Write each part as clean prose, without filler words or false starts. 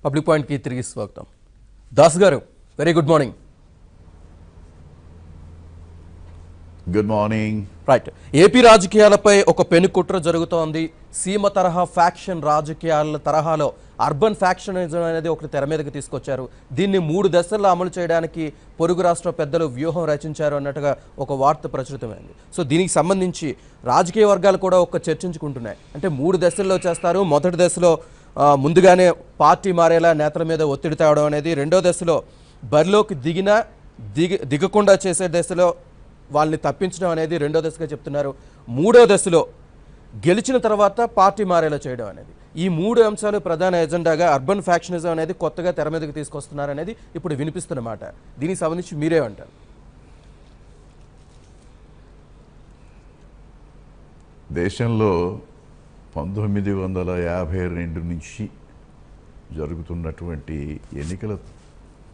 Public పాయింట్కి తిరిగి స్వాగతం. Das garu, very good morning. Good morning. Right, AP రాజకీయాలపై ఒక పెనుకుట్ర జరుగుతోంది. సీమ తరహా ఫ్యాక్షన్ రాజకీయాల తరహాలో అర్బన్ ఫ్యాక్షనిజం అనేది ఒకటి తెర మీదకి తీసుకొచ్చారు. దీన్ని 3 దశల్లో అమలు చేయడానికి పొరుగు రాష్ట్ర పెద్దలు వ్యూహం రచించారు అన్నట్టుగా ఒక వార్త ప్రచురితమైంది. సో దీనికి సంబంధించి రాజకీయ వర్గాలు కూడా ఒక చర్చించుకుంటున్నాయి. అంటే 3 దశల్లో చేస్తారు. మొదటి దశలో ముందుగానే పార్టీ మారేలా నేతల మీద ఒత్తిడి తేవడం అనేది, రెండో దశలో బరిలోకి దిగకుండా చేసే దశలో వాళ్ళని తప్పించడం అనేది రెండో దశగా చెప్తున్నారు. మూడో దశలో గెలిచిన తర్వాత పార్టీ మారేలా చేయడం అనేది, ఈ 3 అంశాలు ప్రధాన ఎజెండాగా అర్బన్ ఫ్యాక్షనిజం అనేది కొత్తగా తెర మీదకి తీసుకొస్తున్నారు అనేది ఇప్పుడు వినిపిస్తున్నమాట. దీనికి సంబంధించి మీరే అంటారు? దేశంలో 1952 నుంచి జరుగుతున్నటువంటి ఎన్నికలు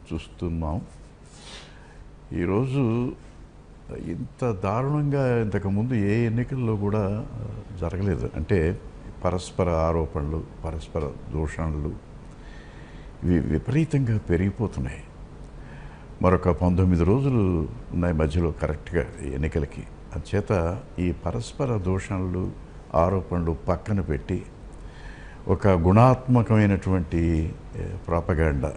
చూస్తున్నాం. ఈరోజు ఇంత దారుణంగా ఇంతకుముందు ఏ ఎన్నికల్లో కూడా జరగలేదు. అంటే పరస్పర ఆరోపణలు, పరస్పర దూషణలు ఇవి విపరీతంగా పెరిగిపోతున్నాయి. మరొక 19 రోజులు ఉన్నాయి మధ్యలో కరెక్ట్గా ఎన్నికలకి. అందుచేత ఈ పరస్పర దూషణలు, ఆరోపణలు పక్కన పెట్టి ఒక గుణాత్మకమైనటువంటి ప్రాపగాండా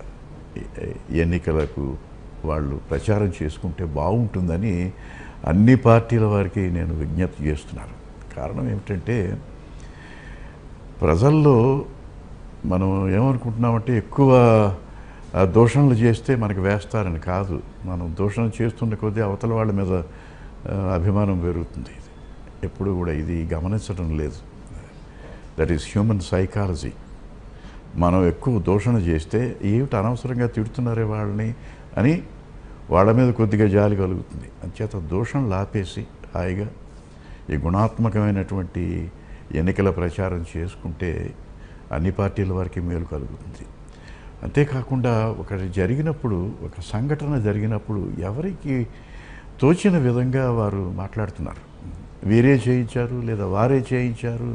ఎన్నికలకు వాళ్ళు ప్రచారం చేసుకుంటే బాగుంటుందని అన్ని పార్టీల వారికి నేను విజ్ఞప్తి చేస్తున్నాను. కారణం ఏమిటంటే, ప్రజల్లో మనం ఏమనుకుంటున్నామంటే ఎక్కువ దూషణలు చేస్తే మనకు వేస్తారని కాదు. మనం దూషణ చేస్తున్న కొద్దీ అవతల వాళ్ళ మీద అభిమానం పెరుగుతుంది. ఎప్పుడు కూడా ఇది గమనించడం లేదు. That is human psychology. మనం ఎక్కువ దూషణ చేస్తే ఏమిటి అనవసరంగా తిడుతున్నారే వాళ్ళని అని వాళ్ళ మీద కొద్దిగా జాలి కలుగుతుంది. అంచేత దూషణలు ఆపేసి హాయిగా ఈ గుణాత్మకమైనటువంటి ఎన్నికల ప్రచారం చేసుకుంటే అన్ని పార్టీల వారికి మేలు కలుగుతుంది. అంతేకాకుండా ఒకటి జరిగినప్పుడు, ఒక సంఘటన జరిగినప్పుడు ఎవరికి తోచిన విధంగా వారు మాట్లాడుతున్నారు. వీరే చేయించారు లేదా వారే చేయించారు.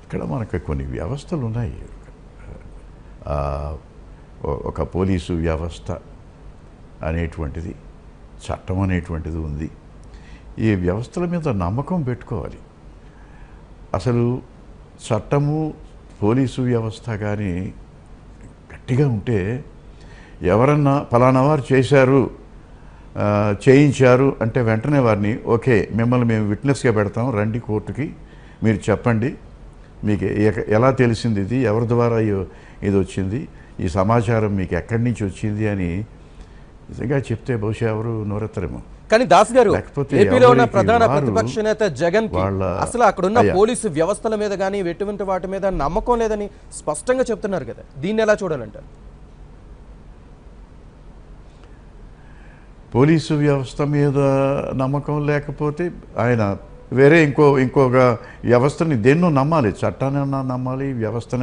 ఇక్కడ మనకు కొన్ని వ్యవస్థలు ఉన్నాయి. ఒక పోలీసు వ్యవస్థ అనేటువంటిది, చట్టం అనేటువంటిది ఉంది. ఈ వ్యవస్థల మీద నమ్మకం పెట్టుకోవాలి. అసలు చట్టము, పోలీసు వ్యవస్థ కానీ గట్టిగా ఉంటే ఎవరన్నా ఫలానా వారు చేశారు, చేయించారు అంటే వెంటనే వారిని ఓకే, మిమ్మల్ని మేము విట్నెస్గా పెడతాం, రండి కోర్టుకి, మీరు చెప్పండి, మీకు ఎలా తెలిసింది, ఇది ఎవరి ద్వారా ఇది వచ్చింది, ఈ సమాచారం మీకు ఎక్కడి నుంచి వచ్చింది అని నిజంగా చెప్తే బహుశా ఎవరు నోరెత్తరేమో. కానీ దాస్ గారు, ఏపీలో ఉన్న ప్రధాన ప్రతిపక్ష నేత జగన్ అసలు అక్కడున్న పోలీసు వ్యవస్థల మీద కానీ ఎటువంటి వాటి మీద నమ్మకం లేదని స్పష్టంగా చెప్తున్నారు కదా. దీన్ని ఎలా చూడాలంటారు? పోలీసు వ్యవస్థ మీద నమ్మకం లేకపోతే ఆయన వేరే ఇంకొక వ్యవస్థని దేన్నో నమ్మాలి. చట్టానన్నా నమ్మాలి, వ్యవస్థన,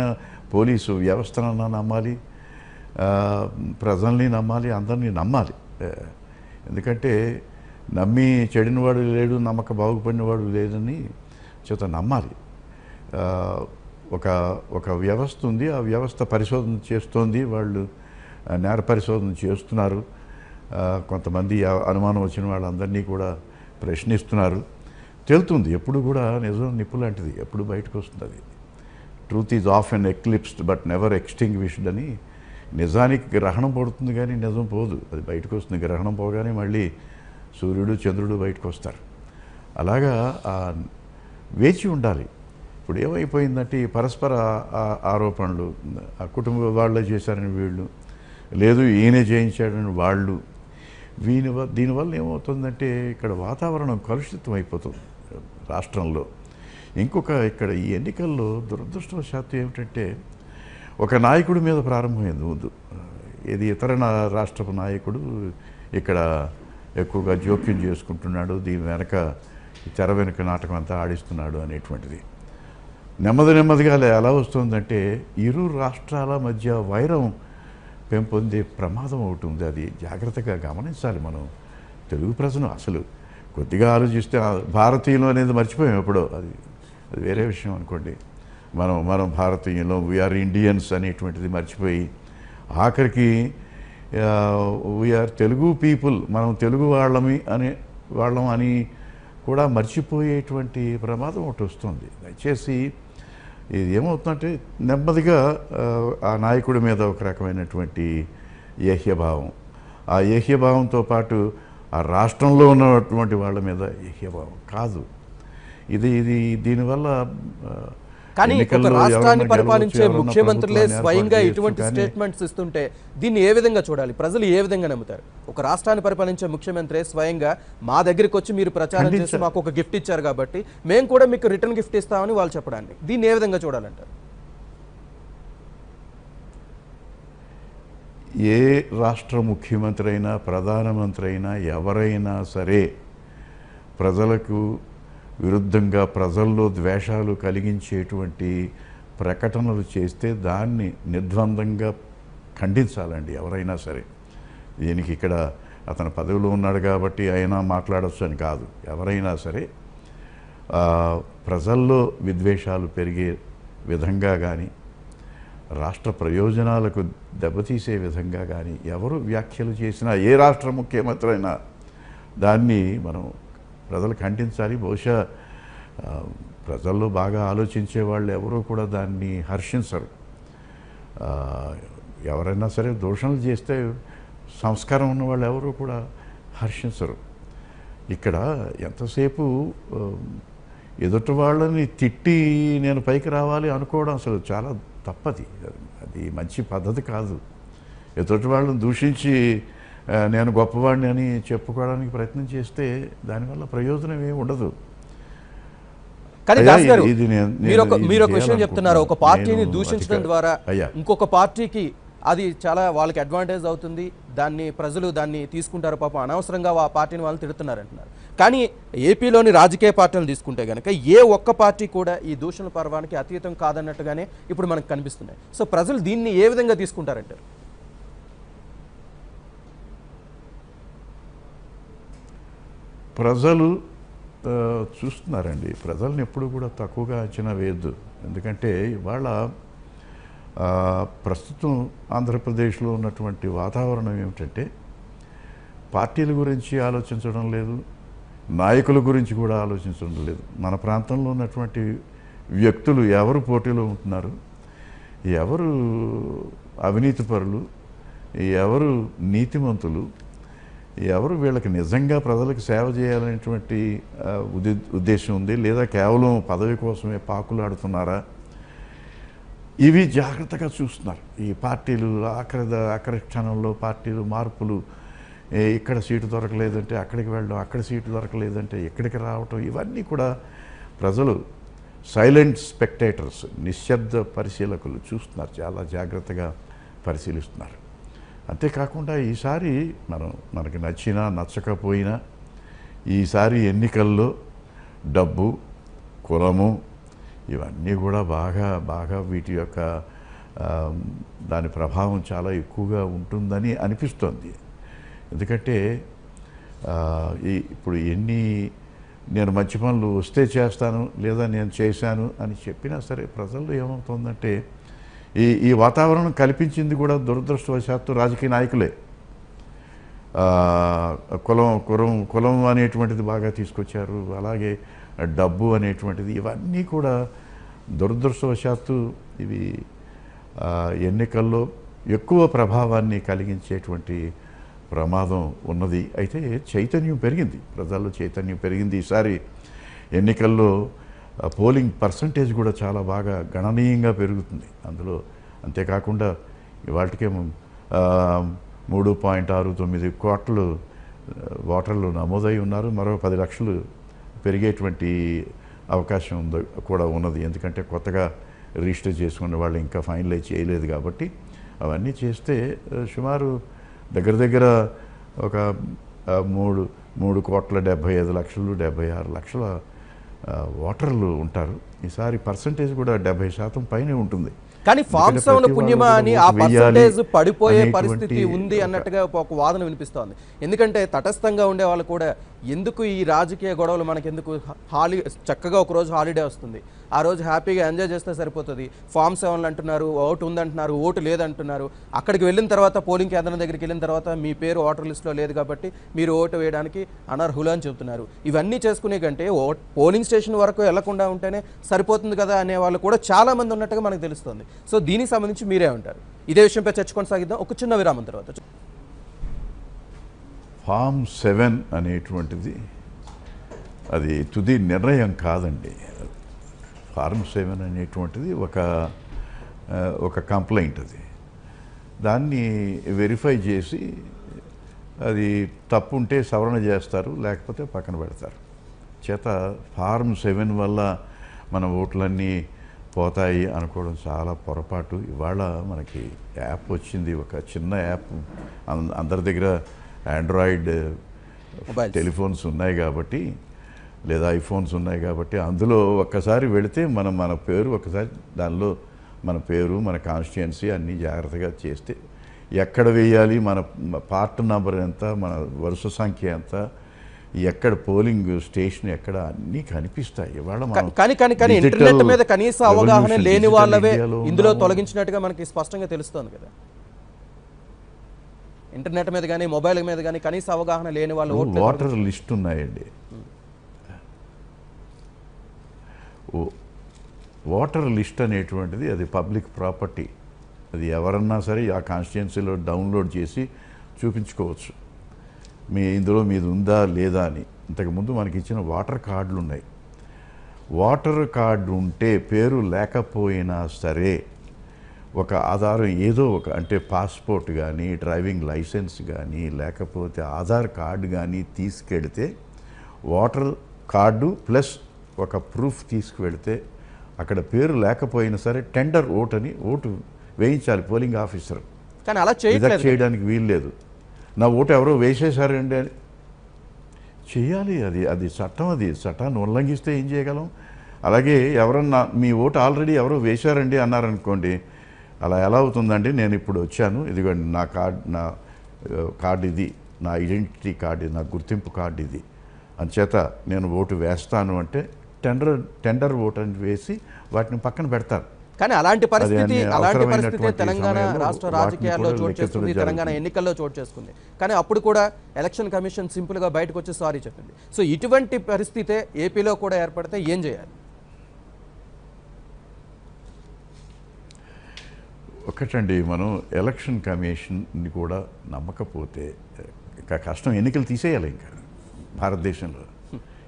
పోలీసు వ్యవస్థనన్నా నమ్మాలి, ప్రజల్ని నమ్మాలి, అందరినీ నమ్మాలి. ఎందుకంటే నమ్మి చెడినవాడు లేడు, నమ్మక బాగుపడినవాడు లేదని చేత నమ్మాలి. ఒక వ్యవస్థ ఉంది, ఆ వ్యవస్థ పరిశోధన చేస్తోంది, వాళ్ళు నేర పరిశోధన చేస్తున్నారు. కొంతమంది అనుమానం వచ్చిన వాళ్ళందరినీ కూడా ప్రశ్నిస్తున్నారు. తెలుతుంది, ఎప్పుడు కూడా నిజం నిప్పు లాంటిది, ఎప్పుడు బయటకు వస్తుంది. అది truth is often eclipsed but never extinguished అని. నిజానికి గ్రహణం పడుతుంది కానీ నిజం పోదు, అది బయటకు వస్తుంది. గ్రహణం పోగానే మళ్ళీ సూర్యుడు, చంద్రుడు బయటకు వస్తారు. అలాగా వేచి ఉండాలి. ఇప్పుడు ఏమైపోయిందంటే ఈ పరస్పర ఆరోపణలు, ఆ కుటుంబ వాళ్ళే చేశారని వీళ్ళు, లేదు ఈయనే చేయించాడని వాళ్ళు, దీనివల్ల ఏమవుతుందంటే ఇక్కడ వాతావరణం కలుషితం అయిపోతుంది రాష్ట్రంలో. ఇక్కడ ఈ ఎన్నికల్లో దురదృష్టవశాత్తు ఏమిటంటే ఒక నాయకుడి మీద ప్రారంభమైంది ముందు. ఇది ఇతర రాష్ట్రపు నాయకుడు ఇక్కడ ఎక్కువగా జోక్యం చేసుకుంటున్నాడు, దీని వెనక తెర వెనుక నాటకం అంతా ఆడిస్తున్నాడు అనేటువంటిది. నెమ్మదిగా ఎలా వస్తుందంటే ఇరు రాష్ట్రాల మధ్య వైరం పెంపొందే ప్రమాదం ఒకటి ఉంది. అది జాగ్రత్తగా గమనించాలి మనం తెలుగు ప్రజలు. అసలు కొద్దిగా ఆలోచిస్తే భారతీయులు అనేది మర్చిపోయాం ఎప్పుడో. అది వేరే విషయం అనుకోండి. మనం భారతీయులం, వీఆర్ ఇండియన్స్ అనేటువంటిది మర్చిపోయి ఆఖరికి వీఆర్ తెలుగు పీపుల్, మనం తెలుగు వాళ్ళం అని కూడా మర్చిపోయేటువంటి ప్రమాదం ఒకటి వస్తుంది. దయచేసి ఇది ఏమవుతుందంటే నెమ్మదిగా ఆ నాయకుడి మీద ఒక రకమైనటువంటి ఏహ్యభావం, ఆ ఏహ్యభావంతో పాటు ఆ రాష్ట్రంలో ఉన్నటువంటి వాళ్ళ మీద ఏహ్యభావం కాదు. ఇది దీనివల్ల కానీ ఒక రాష్ట్రాన్ని పరిపాలించే ముఖ్యమంత్రులే స్వయంగా ఇటువంటి స్టేట్మెంట్స్ ఇస్తుంటే దీన్ని ఏ విధంగా చూడాలి? ప్రజలు ఏ విధంగా నమ్ముతారు? ఒక రాష్ట్రాన్ని పరిపాలించే ముఖ్యమంత్రి స్వయంగా మా దగ్గరికి వచ్చి మీరు ప్రచారం చేసి మాకు ఒక గిఫ్ట్ ఇచ్చారు కాబట్టి మేము కూడా మీకు రిటర్న్ గిఫ్ట్ ఇస్తామని వాళ్ళు చెప్పడాన్ని దీన్ని ఏ విధంగా చూడాలంటారు? ఏ రాష్ట్ర ముఖ్యమంత్రి అయినా, ప్రధానమంత్రి అయినా, ఎవరైనా సరే ప్రజలకు విరుద్ధంగా, ప్రజల్లో ద్వేషాలు కలిగించేటువంటి ప్రకటనలు చేస్తే దాన్ని నిర్ద్వందంగా ఖండించాలండి ఎవరైనా సరే. దీనికి ఇక్కడ అతను పదవిలో ఉన్నాడు కాబట్టి అయినా మాట్లాడచ్చు అని కాదు. ఎవరైనా సరే ప్రజల్లో విద్వేషాలు పెరిగే విధంగా కానీ, రాష్ట్ర ప్రయోజనాలకు దెబ్బతీసే విధంగా కానీ ఎవరు వ్యాఖ్యలు చేసినా, ఏ రాష్ట్ర ముఖ్యమంత్రి అయినా దాన్ని మనం ప్రజలు ఖండించాలి. బహుశా ప్రజల్లో బాగా ఆలోచించే వాళ్ళు ఎవరూ కూడా దాన్ని హర్షించరు. ఎవరైనా సరే దోషణలు చేస్తే సంస్కారం ఉన్న వాళ్ళు ఎవరూ కూడా హర్షించరు. ఇక్కడ ఎంతసేపు ఎదుటి వాళ్ళని తిట్టి నేను పైకి రావాలి అనుకోవడం అసలు చాలా తప్పది. అది మంచి పద్ధతి కాదు. ఎదుటి వాళ్ళని దూషించి నేను గొప్పవాడిని అని చెప్పుకోవడానికి ప్రయత్నం చేస్తే దానివల్ల ప్రయోజనం ఏమి ఉండదు. కానీ దాస్ గారు మీరు ఒక విషయం చెప్తున్నారు, ఒక పార్టీని దూషించడం ద్వారా ఇంకొక పార్టీకి అది చాలా వాళ్ళకి అడ్వాంటేజ్ అవుతుంది, దాన్ని ప్రజలు దాన్ని తీసుకుంటారు, పాపం అనవసరంగా ఆ పార్టీని వాళ్ళని తిడుతున్నారు అంటున్నారు. కానీ ఏపీలోని రాజకీయ పార్టీలను తీసుకుంటే కనుక ఏ ఒక్క పార్టీ కూడా ఈ దూషణ పర్వానికి అతీతం కాదన్నట్టుగానే ఇప్పుడు మనకు కనిపిస్తున్నాయి. సో ప్రజలు దీన్ని ఏ విధంగా తీసుకుంటారంటారు? ప్రజలు చూస్తున్నారండి. ప్రజల్ని ఎప్పుడు కూడా తక్కువగా అంచనా వేయద్దు. ఎందుకంటే ఇవాళ ప్రస్తుతం ఆంధ్రప్రదేశ్లో ఉన్నటువంటి వాతావరణం ఏమిటంటే పార్టీల గురించి ఆలోచించడం లేదు, నాయకుల గురించి కూడా ఆలోచించడం లేదు. మన ప్రాంతంలో ఉన్నటువంటి వ్యక్తులు ఎవరు పోటీలో ఉంటున్నారు, ఎవరు అవినీతిపరులు, ఎవరు నీతిమంతులు, ఎవరు వీళ్ళకి నిజంగా ప్రజలకు సేవ చేయాలనేటువంటి ఉద్దేశం ఉంది, లేదా కేవలం పదవి కోసమే పాకులాడుతున్నారా, ఇవి జాగ్రత్తగా చూస్తున్నారు ఈ పార్టీలు. ఆఖరి క్షణంలో పార్టీలు మార్పులు, ఇక్కడ సీటు దొరకలేదంటే అక్కడికి వెళ్ళడం, అక్కడ సీటు దొరకలేదంటే ఇక్కడికి రావటం, ఇవన్నీ కూడా ప్రజలు సైలెంట్ స్పెక్టేటర్స్, నిశ్శబ్ద పరిశీలకులు చూస్తున్నారు, చాలా జాగ్రత్తగా పరిశీలిస్తున్నారు. అంతేకాకుండా ఈసారి మనకి నచ్చినా నచ్చకపోయినా ఈసారి ఎన్నికల్లో డబ్బు, కులము ఇవన్నీ కూడా బాగా వీటి యొక్క దాని ప్రభావం చాలా ఎక్కువగా ఉంటుందని అనిపిస్తోంది. ఎందుకంటే ఇప్పుడు నేను మంచి పనులు వస్తే చేస్తాను, లేదా నేను చేశాను అని చెప్పినా సరే ప్రజల్లో ఏమవుతుందంటే ఈ వాతావరణం కల్పించింది కూడా దురదృష్టవశాత్తు రాజకీయ నాయకులే. కులం అనేటువంటిది బాగా తీసుకొచ్చారు, అలాగే డబ్బు అనేటువంటిది, ఇవన్నీ కూడా దురదృష్టవశాత్తు ఇవి ఎన్నికల్లో ఎక్కువ ప్రభావాన్ని కలిగించేటువంటి ప్రమాదం ఉన్నది. అయితే చైతన్యం పెరిగింది, ప్రజల్లో చైతన్యం పెరిగింది. ఈసారి ఎన్నికల్లో పోలింగ్ పర్సంటేజ్ కూడా చాలా బాగా గణనీయంగా పెరుగుతుంది అందులో. అంతేకాకుండా ఇవాళకే 3.69 కోట్లు ఓటర్లు నమోదై ఉన్నారు. మరో 10 లక్షలు పెరిగేటువంటి అవకాశం కూడా ఉన్నది. ఎందుకంటే కొత్తగా రిజిస్టర్ చేసుకున్న వాళ్ళు ఇంకా ఫైనలైజ్ చేయలేదు కాబట్టి. అవన్నీ చేస్తే సుమారు దగ్గర ఒక 3,75,00,000 76 లక్షల ఓటర్లు ఉంటారు. ఈసారి పర్సంటేజ్ కూడా 70% పైనే ఉంటుంది. కానీ ఫామ్ 7 పుణ్యమా అని ఆ పర్సంటేజ్ పడిపోయే పరిస్థితి ఉంది అన్నట్టుగా ఒక వాదన వినిపిస్తోంది. ఎందుకంటే తటస్థంగా ఉండే వాళ్ళు కూడా ఎందుకు ఈ రాజకీయ గొడవలు మనకెందుకు? చక్కగా ఒక రోజు హాలిడే వస్తుంది, ఆ రోజు హ్యాపీగా ఎంజాయ్ చేస్తే సరిపోతుంది. ఫామ్ 7 అంటున్నారు, ఓటు ఉందంటున్నారు, ఓటు లేదంటున్నారు. అక్కడికి వెళ్ళిన తర్వాత పోలింగ్ కేంద్రం దగ్గరికి వెళ్ళిన తర్వాత మీ పేరు ఓటర్ లిస్టులో లేదు కాబట్టి మీరు ఓటు వేయడానికి అనర్హులు అని చెబుతున్నారు. ఇవన్నీ చేసుకునే కంటే పోలింగ్ స్టేషన్ వరకు వెళ్లకుండా ఉంటేనే సరిపోతుంది కదా అనే వాళ్ళు కూడా చాలా మంది ఉన్నట్టుగా మనకు తెలుస్తుంది. సో దీనికి సంబంధించి మీరే ఉంటారు. ఇదే విషయంపై చర్చ కొనసాగిద్దాం ఒక చిన్న విరామం తర్వాత. ఫామ్ 7 అనేటువంటిది అది తుది నిర్ణయం కాదండి. ఫార్మ్ 7 అనేటువంటిది ఒక కంప్లైంట్. అది దాన్ని వెరిఫై చేసి అది తప్పు ఉంటే సవరణ చేస్తారు, లేకపోతే పక్కన పెడతారు. చేత ఫార్మ్ 7 వల్ల మన ఓట్లన్నీ పోతాయి అనుకోవడం చాలా పొరపాటు. ఇవాళ మనకి యాప్ వచ్చింది, ఒక చిన్న యాప్. అందరి దగ్గర ఆండ్రాయిడ్ టెలిఫోన్స్ ఉన్నాయి కాబట్టి, లేదా ఐఫోన్స్ ఉన్నాయి కాబట్టి, అందులో ఒక్కసారి వెళితే మన పేరు ఒకసారి దానిలో మన పేరు, మన కాన్స్టిట్యుయెన్సీ అన్నీ జాగ్రత్తగా చేస్తే ఎక్కడ వేయాలి, మన పార్ట్ నెంబర్ ఎంత, మన వరుస సంఖ్య ఎంత, ఎక్కడ పోలింగ్ స్టేషన్ ఎక్కడ, అన్నీ కనిపిస్తాయి. ఇవాళ కానీ ఇంటర్నెట్ మీద కనీస అవగాహన లేని వాళ్ళవే ఇందులో తొలగించినట్టుగా మనకి స్పష్టంగా తెలుస్తోంది కదా. ఇంటర్నెట్ మీద కానీ మొబైల్ మీద కానీ కనీస అవగాహన లేని వాళ్ళు ఓటర్ లిస్ట్ ఉన్నాయండి. ఓటర్ లిస్ట్ అనేటువంటిది అది పబ్లిక్ ప్రాపర్టీ. అది ఎవరన్నా సరే ఆ కాన్స్టిట్యుయెన్సీలో డౌన్లోడ్ చేసి చూపించుకోవచ్చు, ఇందులో మీది ఉందా లేదా అని. ఇంతకుముందు మనకి ఇచ్చిన ఓటర్ కార్డులు ఉన్నాయి. ఓటర్ కార్డు ఉంటే పేరు లేకపోయినా సరే ఒక ఆధారం ఏదో అంటే పాస్పోర్ట్ కానీ, డ్రైవింగ్ లైసెన్స్ కానీ, లేకపోతే ఆధార్ కార్డు కానీ తీసుకెడితే, ఓటర్ కార్డు ప్లస్ ఒక ప్రూఫ్ తీసుకువెడితే అక్కడ పేరు లేకపోయినా సరే టెండర్ ఓట్ అని ఓటు వేయించాలి పోలింగ్ ఆఫీసర్. కానీ అలా చేయడానికి వీలు లేదు. నా ఓటు ఎవరో వేసేశారండి అని చెయ్యాలి. అది చట్టం. అది చట్టాన్ని ఉల్లంఘిస్తే ఏం చేయగలం? అలాగే ఎవరన్నా మీ ఓటు ఆల్రెడీ ఎవరో వేశారండి అన్నారనుకోండి, అలా ఎలా అవుతుందండి? నేను ఇప్పుడు వచ్చాను, ఇదిగోండి నా కార్డు ఇది, నా ఐడెంటిటీ కార్డు, నా గుర్తింపు కార్డు ఇది, అంచేత నేను ఓటు వేస్తాను అంటే టెండర్ ఓటు అని వేసి వాటిని పక్కన పెడతారు. కానీ అలాంటి పరిస్థితి తెలంగాణ రాష్ట్ర రాజకీయాల్లో చోటు చేసుకుంది, తెలంగాణ ఎన్నికల్లో చోటు చేసుకుంది. కానీ అప్పుడు కూడా ఎలక్షన్ కమిషన్ సింపుల్గా బయటకు వచ్చి సారీ చెప్పింది. సో ఇటువంటి పరిస్థితే ఏపీలో కూడా ఏర్పడితే ఏం చేయాలి? ఒకటండి, మనం ఎలక్షన్ కమిషన్ని కూడా నమ్మకపోతే ఇంకా కష్టం. ఎన్నికలు తీసేయాలి. ఇంకా భారతదేశంలో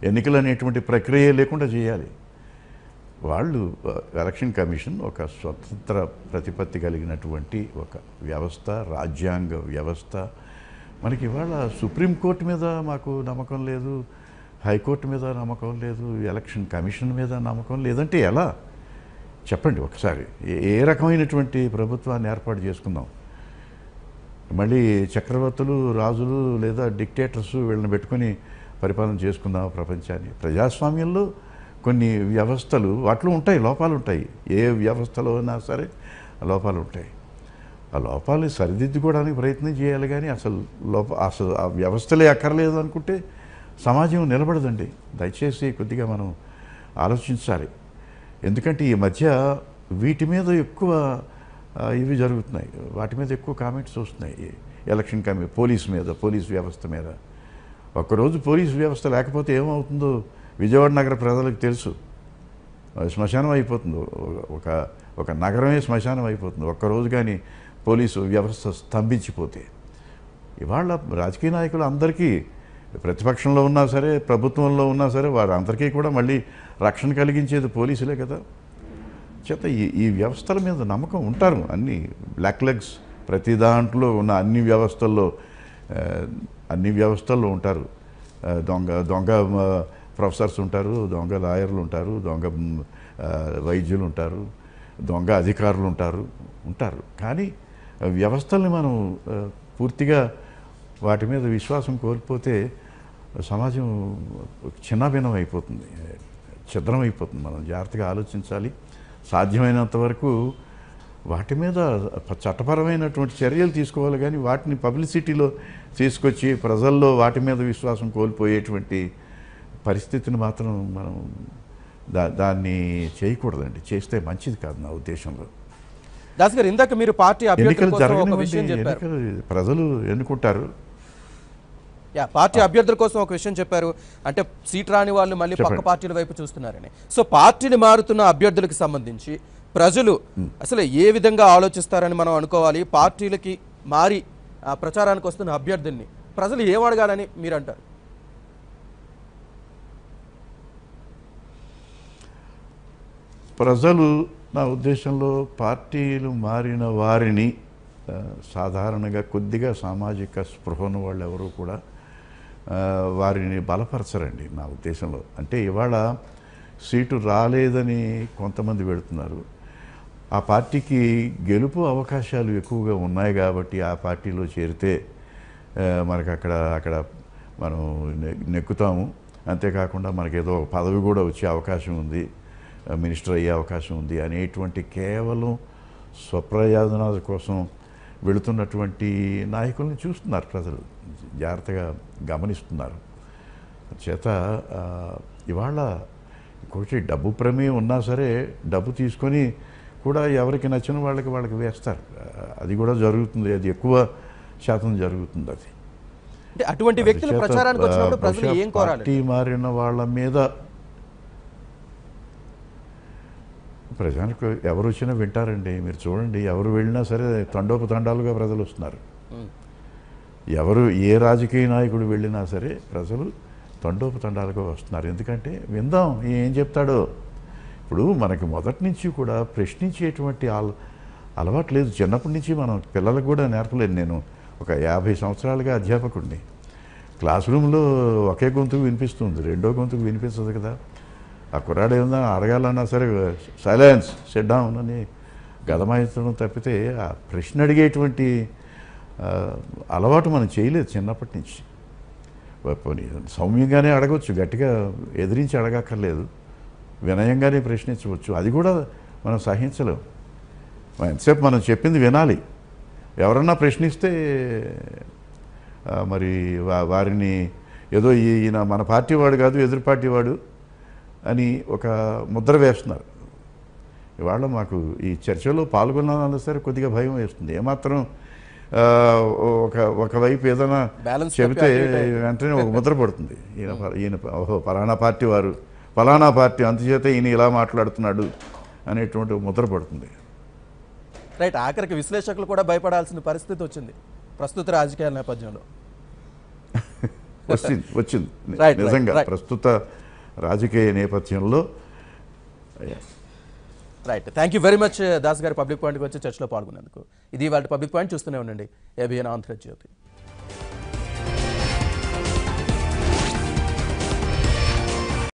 ఎన్నికలు అనేటువంటి ప్రక్రియ లేకుండా చేయాలి. వాళ్ళు ఎలక్షన్ కమిషన్ ఒక స్వతంత్ర ప్రతిపత్తి కలిగినటువంటి ఒక వ్యవస్థ, రాజ్యాంగ వ్యవస్థ. మనకి ఇవాళ సుప్రీంకోర్టు మీద మాకు నమ్మకం లేదు, హైకోర్టు మీద నమ్మకం లేదు, ఎలక్షన్ కమిషన్ మీద నమ్మకం లేదంటే ఎలా చెప్పండి ఒకసారి? ఏ రకమైనటువంటి ప్రభుత్వాన్ని ఏర్పాటు చేసుకుందాం? మళ్ళీ చక్రవర్తులు, రాజులు లేదా డిక్టేటర్స్ వీళ్ళని పెట్టుకొని పరిపాలన చేసుకుందాం ప్రపంచాన్ని? ప్రజాస్వామ్యంలో కొన్ని వ్యవస్థలు వాటిలో ఉంటాయి, లోపాలు ఉంటాయి. ఏ వ్యవస్థలో అయినా సరే లోపాలు ఉంటాయి. ఆ లోపాలు సరిదిద్దుకోవడానికి ప్రయత్నం చేయాలి. కానీ అసలు ఆ వ్యవస్థలే అక్కర్లేదు అనుకుంటే సమాజం నిలబడదండి. దయచేసి కొద్దిగా మనం ఆలోచించాలి. ఎందుకంటే ఈ మధ్య వీటి మీద ఎక్కువ ఇవి జరుగుతున్నాయి, వాటి మీద ఎక్కువ కామెంట్స్ వస్తున్నాయి. ఎలక్షన్ పోలీస్ మీద, పోలీస్ వ్యవస్థ మీద. ఒక్కరోజు పోలీస్ వ్యవస్థ లేకపోతే ఏమవుతుందో విజయవాడ నగర ప్రజలకు తెలుసు. శ్మశానం అయిపోతుంది, ఒక నగరమే శ్మశానం అయిపోతుంది ఒక్కరోజు కానీ పోలీసు వ్యవస్థ స్తంభించిపోతే. ఇవాళ రాజకీయ నాయకులు అందరికీ, ప్రతిపక్షంలో ఉన్నా సరే ప్రభుత్వంలో ఉన్నా సరే, వారందరికీ కూడా మళ్ళీ రక్షణ కలిగించేది పోలీసులే కదా. చేత ఈ వ్యవస్థల మీద నమ్మకం ఉంటారు. అన్ని బ్లాక్ లెగ్స్ ప్రతి దాంట్లో ఉన్న అన్ని వ్యవస్థల్లో ఉంటారు. దొంగ ప్రొఫెసర్స్ ఉంటారు, దొంగ లాయర్లు ఉంటారు, దొంగ వైద్యులు ఉంటారు, దొంగ అధికారులు ఉంటారు. కానీ వ్యవస్థల్ని మనం పూర్తిగా వాటి మీద విశ్వాసం కోల్పోతే సమాజం చిన్నాభిన్నం అయిపోతుంది, ఛిద్రం అయిపోతుంది. మనం జాగ్రత్తగా ఆలోచించాలి. సాధ్యమైనంత వరకు వాటి మీద చట్టపరమైనటువంటి చర్యలు తీసుకోవాలి, కానీ వాటిని పబ్లిసిటీలో తీసుకొచ్చి ప్రజల్లో వాటి మీద విశ్వాసం కోల్పోయేటువంటి పరిస్థితిని మాత్రం మనం దాన్ని చేయకూడదండి. చేస్తే మంచిది కాదు నా ఉద్దేశంలో. దాస్ గారు, ఇందాక మీరు పార్టీ అభ్యర్థుల ఎన్నికలు కోసం ఒక జరగనివ్వండి, విషయం చెప్పారు. ఎన్నికలు ప్రజలు ఎన్నుకుంటారు. పార్టీ అభ్యర్థుల కోసం ఒక విషయం చెప్పారు, అంటే సీట్ రాని వాళ్ళు మళ్ళీ పక్క పార్టీల వైపు చూస్తున్నారని. సో పార్టీని మారుతున్న అభ్యర్థులకు సంబంధించి ప్రజలు అసలు ఏ విధంగా ఆలోచిస్తారని మనం అనుకోవాలి? పార్టీలకి మారి ప్రచారానికి వస్తున్న అభ్యర్థుల్ని ప్రజలు ఏం అడగాలని మీరు అంటారు? ప్రజలు నా ఉద్దేశంలో పార్టీలు మారిన వారిని సాధారణంగా కొద్దిగా సామాజిక స్పృహను వాళ్ళు ఎవరు కూడా వారిని బలపరచరండి నా ఉద్దేశంలో. అంటే ఇవాళ సీటు రాలేదని కొంతమంది వెళుతున్నారు. ఆ పార్టీకి గెలుపు అవకాశాలు ఎక్కువగా ఉన్నాయి కాబట్టి ఆ పార్టీలో చేరితే మనకు అక్కడ మనం నెక్కుతాము. అంతేకాకుండా మనకేదో పదవి కూడా వచ్చే అవకాశం ఉంది, మినిస్టర్ అయ్యే అవకాశం ఉంది అనేటువంటి కేవలం స్వప్రయోజనాల కోసం వెళుతున్నటువంటి నాయకుల్ని చూస్తున్నారు ప్రజలు, జాగ్రత్తగా గమనిస్తున్నారు. చేత ఇవాళ ఇంకొకటి డబ్బు ప్రమేయం ఉన్నా సరే డబ్బు తీసుకొని కూడా ఎవరికి నచ్చిన వాళ్ళకి వేస్తారు. అది కూడా జరుగుతుంది, అది ఎక్కువ శాతం జరుగుతుంది. అది అంటే అటువంటి వ్యక్తులు ప్రచారానికి వచ్చినప్పుడు ప్రజలు ఏం కోరాలి? పార్టీ మారిన వాళ్ళ మీద ప్రజానికి ఎవరు వచ్చినా వింటారండి. మీరు చూడండి, ఎవరు వెళ్ళినా సరే తండోపతండాలుగా ప్రజలు వస్తున్నారు. ఎవరు ఏ రాజకీయ నాయకుడు వెళ్ళినా సరే ప్రజలు తండోపతండాలుగా వస్తున్నారు. ఎందుకంటే విందాం ఏం చెప్తాడో. ఇప్పుడు మనకి మొదటి నుంచి కూడా ప్రశ్నించేటువంటి అలవాటు లేదు. చిన్నప్పటి నుంచి మనం పిల్లలకు కూడా నేర్పలేదు. నేను ఒక 50 సంవత్సరాలుగా అధ్యాపకుడిని. క్లాస్ రూమ్లో ఒకే గొంతుకు వినిపిస్తుంది, రెండో గొంతుకు వినిపించదు కదా. ఆ కుర్రాడు ఏమన్నా అడగాలన్నా సరే సైలెన్స్ సెట్ డౌన్ అని గదమాయించడం తప్పితే ఆ ప్రశ్న అడిగేటువంటి అలవాటు మనం చేయలేదు చిన్నప్పటి నుంచి. సౌమ్యంగానే అడగవచ్చు, గట్టిగా ఎదిరించి అడగక్కర్లేదు, వినయంగానే ప్రశ్నించవచ్చు. అది కూడా మనం సహించలేం. ఎంతసేపు మనం చెప్పింది వినాలి. ఎవరన్నా ప్రశ్నిస్తే మరి వారిని ఏదో ఈయన మన పార్టీ వాడు కాదు, ఎదురు పార్టీ వాడు అని ఒక ముద్ర వేస్తున్నారు. ఇవాళ మాకు ఈ చర్చలో పాల్గొనాలన్నా సరే కొద్దిగా భయం వేస్తుంది. ఏమాత్రం ఒకవైపు ఏదైనా చెబితే వెంటనే ఒక ముద్ర పడుతుంది. ఈయన ఫలానా పార్టీ వారు, ఫలానా పార్టీ, అందుచేత ఈయన ఇలా మాట్లాడుతున్నాడు అనేటువంటి ముద్ర పడుతుంది. రైట్. ఆఖరికి విశ్లేషకులు కూడా భయపడాల్సిన పరిస్థితి వచ్చింది ప్రస్తుత రాజకీయాల నేపథ్యంలో. వచ్చింది నిజంగా ప్రస్తుత రాజకీయ నేపథ్యంలో. Right. Thank you very much Das గారు, పబ్లిక్ పాయింట్కి వచ్చి చర్చలో పాల్గొనేందుకు. ఇది వాళ్ళ పబ్లిక్ పాయింట్. చూస్తూనే ఉండండి ABN ఆంధ్రజ్యోతి.